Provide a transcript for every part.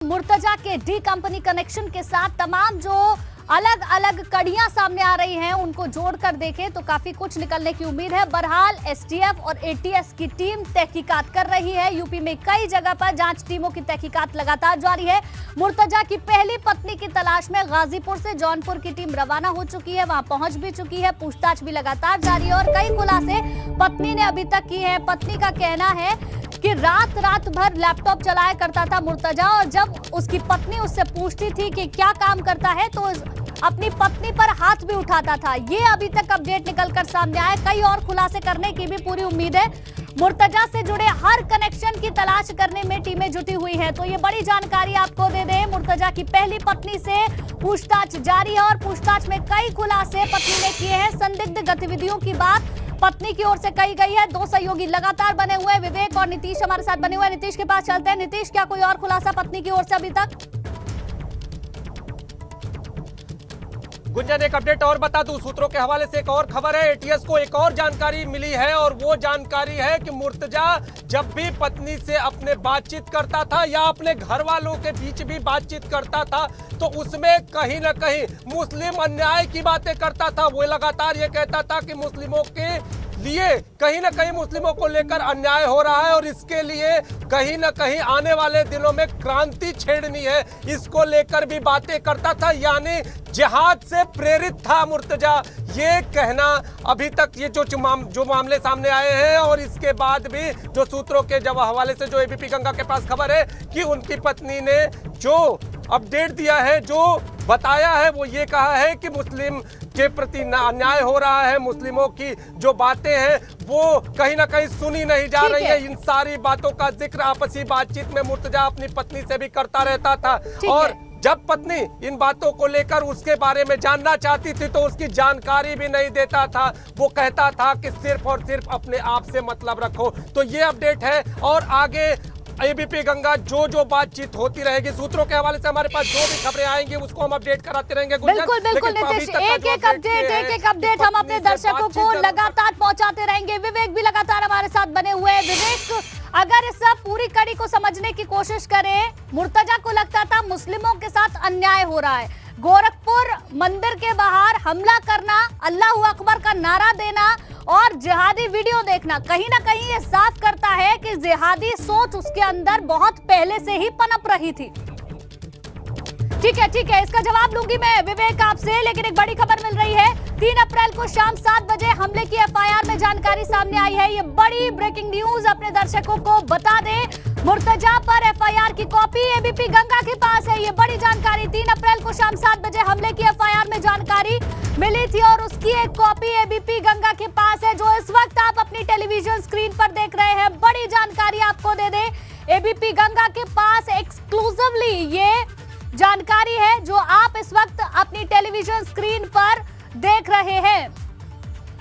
मुर्तजा के D company connection के साथ तमाम जो अलग अलग कड़ियां सामने आ रही हैं उनको जोड़कर देखें तो काफी कुछ निकलने की उम्मीद है। बहरहाल एसटीएफ और एटीएस की टीम तहकीकात कर रही है। यूपी में कई जगह पर जांच टीमों की तहकीकात लगातार जारी है। मुर्तजा की पहली पत्नी की तलाश में गाजीपुर से जौनपुर की टीम रवाना हो चुकी है, वहां पहुंच भी चुकी है। पूछताछ भी लगातार जारी है और कई खुलासे पत्नी ने अभी तक की है। पत्नी का कहना है कि रात भर लैपटॉप चलाया करता था मुर्तजा, और जब उसकी पत्नी उससे पूछती थी कि क्या काम करता है तो अपनी पत्नी पर हाथ भी उठाता था। ये अभी तक अपडेट निकलकर सामने आए। कई और खुलासे करने की भी पूरी उम्मीद है। मुर्तजा से जुड़े हर कनेक्शन की तलाश करने में टीमें जुटी हुई हैं। तो ये बड़ी जानकारी आपको दे दें, मुर्तजा की पहली पत्नी से पूछताछ जारी है और पूछताछ में कई खुलासे पत्नी ने किए हैं। संदिग्ध गतिविधियों की बात पत्नी की ओर से कही गई है। दो सहयोगी लगातार बने हुए हैं, विवेक और नीतीश हमारे साथ बने हुए हैं। नीतीश के पास चलते हैं। नीतीश, क्या कोई और खुलासा पत्नी की ओर से अभी तक? गुंजन, एक अपडेट और बता दूं, सूत्रों के हवाले से एक और खबर है। एटीएस को एक और जानकारी मिली है और वो जानकारी है कि मुर्तजा जब भी पत्नी से अपने बातचीत करता था या अपने घर वालों के बीच भी बातचीत करता था तो उसमें कहीं ना कहीं मुस्लिम अन्याय की बातें करता था। वो लगातार ये कहता था कि मुस्लिमों के लिए कहीं ना कहीं मुस्लिमों को लेकर अन्याय हो रहा है और इसके लिए कहीं ना कहीं आने वाले दिनों में क्रांति छेड़नी है, इसको लेकर भी बातें करता था। यानी जिहाद से प्रेरित था मुर्तजा, ये कहना अभी तक ये जो मामले सामने आए हैं। और इसके बाद भी जो सूत्रों के जब हवाले से जो एबीपी गंगा के पास खबर है कि उनकी पत्नी ने जो अपडेट दिया है, जो बताया है, वो ये कहा है कि मुस्लिम के प्रति अन्याय हो रहा है, मुस्लिमों की जो बातें हैं वो कहीं ना कहीं सुनी नहीं जा रही है। इन सारी बातों का जिक्र आपसी बातचीत में मुर्तजा अपनी पत्नी से भी करता रहता था और जब पत्नी इन बातों को लेकर उसके बारे में जानना चाहती थी तो उसकी जानकारी भी नहीं देता था। वो कहता था कि सिर्फ और सिर्फ अपने आप से मतलब रखो। तो ये अपडेट है और आगे एबीपी गंगा जो बातचीत होती रहेगी, सूत्रों के हवाले से हमारे पास जो भी खबरें आएंगी उसको हम अपडेट कराते रहेंगे। बिल्कुल नीतीश, एक अपडेट हम अपने दर्शकों को लगातार पहुंचाते रहेंगे। विवेक भी लगातार हमारे साथ बने हुए हैं। विवेक, अगर इस सब पूरी कड़ी को समझने की कोशिश करें, मुर्तजा को लगता था मुस्लिमों के साथ अन्याय हो रहा है। गोरखपुर मंदिर के बाहर हमला करना, अल्लाहू अकबर का नारा देना और जिहादी वीडियो देखना कहीं ना कहीं ये साफ करता है कि जिहादी सोच उसके अंदर बहुत पहले से ही पनप रही थी। ठीक है, इसका जवाब लूंगी मैं विवेक आपसे, लेकिन एक बड़ी खबर मिल रही है। 3 अप्रैल को शाम 7 बजे हमले की एफआईआर में जानकारी सामने आई है। ये बड़ी ब्रेकिंग न्यूज अपने दर्शकों को बता दें। मुर्तजा पर एफआईआर की कॉपी एबीपी गंगा के पास है। ये बड़ी जानकारी, 3 अप्रैल को शाम 7 बजे हमले की एफआईआर में जानकारी मिली थी और उसकी एक कॉपी एबीपी गंगा के पास है, जो इस वक्त आप अपनी टेलीविजन स्क्रीन पर देख रहे हैं। बड़ी जानकारी आपको दे दें, एबीपी गंगा के पास एक्सक्लूसिवली ये जानकारी है जो आप इस वक्त अपनी टेलीविजन स्क्रीन पर देख रहे हैं।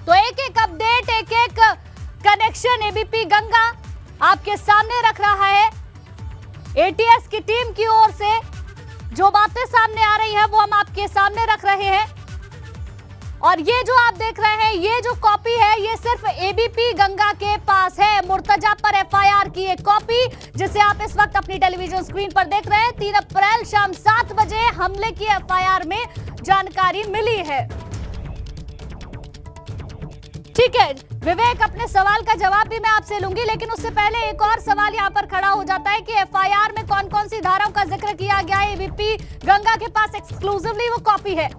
तो एक अपडेट, एक कनेक्शन एबीपी गंगा आपके सामने रख रहा है। एटीएस की टीम की ओर से जो बातें सामने आ रही है वो हम आपके सामने रख रहे हैं और ये जो आप देख रहे हैं, ये जो कॉपी है ये सिर्फ एबीपी गंगा के पास है। मुर्तजा पर एफआईआर की एक कॉपी जिसे आप इस वक्त अपनी टेलीविजन स्क्रीन पर देख रहे हैं। 3 अप्रैल शाम 7 बजे हमले की एफआईआर में जानकारी मिली है। ठीक है विवेक, अपने सवाल का जवाब भी मैं आपसे लूंगी, लेकिन उससे पहले एक और सवाल यहां पर खड़ा हो जाता है कि एफआईआर में कौन कौन सी धाराओं का जिक्र किया गया है। एबीपी गंगा के पास एक्सक्लूसिवली वो कॉपी है।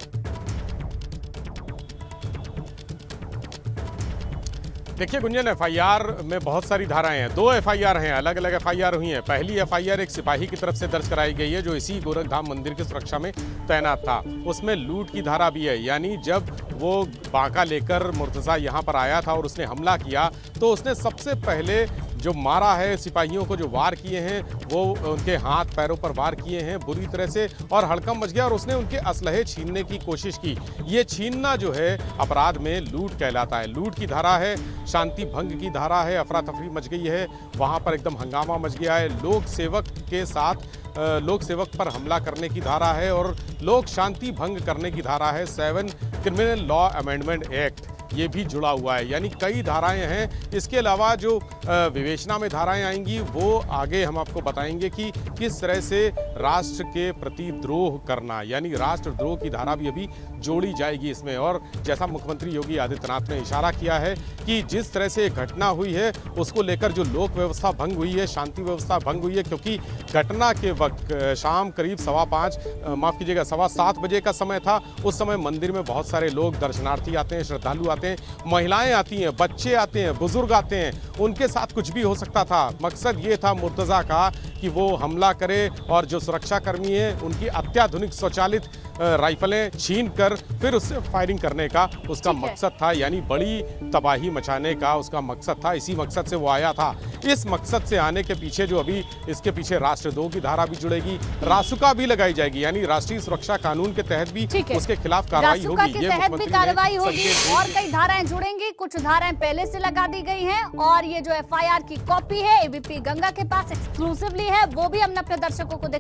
देखिए गुंजन, एफआईआर में बहुत सारी धाराएं हैं। 2 एफआईआर हैं, अलग अलग एफआईआर हुई हैं। पहली एफआईआर एक सिपाही की तरफ से दर्ज कराई गई है जो इसी गोरखधाम मंदिर की सुरक्षा में तैनात था। उसमें लूट की धारा भी है, यानी जब वो बांका लेकर मुर्तजा यहाँ पर आया था और उसने हमला किया तो उसने सबसे पहले जो मारा है, सिपाहियों को जो वार किए हैं वो उनके हाथ पैरों पर वार किए हैं बुरी तरह से और हड़कंप मच गया और उसने उनके असलहे छीनने की कोशिश की। ये छीनना जो है अपराध में लूट कहलाता है। लूट की धारा है, शांति भंग की धारा है, अफरा तफरी मच गई है, वहाँ पर एकदम हंगामा मच गया है। लोक सेवक के साथ लोक सेवक पर हमला करने की धारा है और लोक शांति भंग करने की धारा है। 7 क्रिमिनल लॉ अमेंडमेंट एक्ट ये भी जुड़ा हुआ है, यानी कई धाराएं हैं। इसके अलावा जो विवेचना में धाराएं आएंगी वो आगे हम आपको बताएंगे कि किस तरह से राष्ट्र के प्रति द्रोह करना, यानी राष्ट्रद्रोह की धारा भी अभी जोड़ी जाएगी इसमें। और जैसा मुख्यमंत्री योगी आदित्यनाथ ने इशारा किया है कि जिस तरह से घटना हुई है उसको लेकर जो लोक व्यवस्था भंग हुई है, शांति व्यवस्था भंग हुई है, क्योंकि घटना के वक्त शाम करीब 7:15 बजे का समय था। उस समय मंदिर में बहुत सारे लोग दर्शनार्थी आते हैं, श्रद्धालु आते हैं, महिलाएं आती हैं, बच्चे आते हैं, बुजुर्ग आते हैं, उनके साथ कुछ भी हो सकता था। मकसद ये था मुर्तजा का कि वो हमला करे और जो सुरक्षाकर्मी है उनकी अत्याधुनिक स्वचालित राइफलें छीन कर फिर उससे फायरिंग करने का उसका मकसद था, यानी बड़ी तबाही मचाने का उसका मकसद था। इसी मकसद से वो आया था। इस मकसद से आने के पीछे जो अभी इसके पीछे राष्ट्रद्रोह की धारा भी जुड़ेगी, रासुका भी लगाई जाएगी, यानी राष्ट्रीय सुरक्षा कानून के तहत भी उसके खिलाफ कार्रवाई होगी। रासुका के तहत भी कार्रवाई होगी और कई धाराएं जुड़ेंगी। कुछ धाराएं पहले से लगा दी गई हैं और ये जो FIR की कॉपी है AVP गंगा के पास एक्सक्लूसिवली है, वो भी हमने अपने दर्शकों को दिखाया।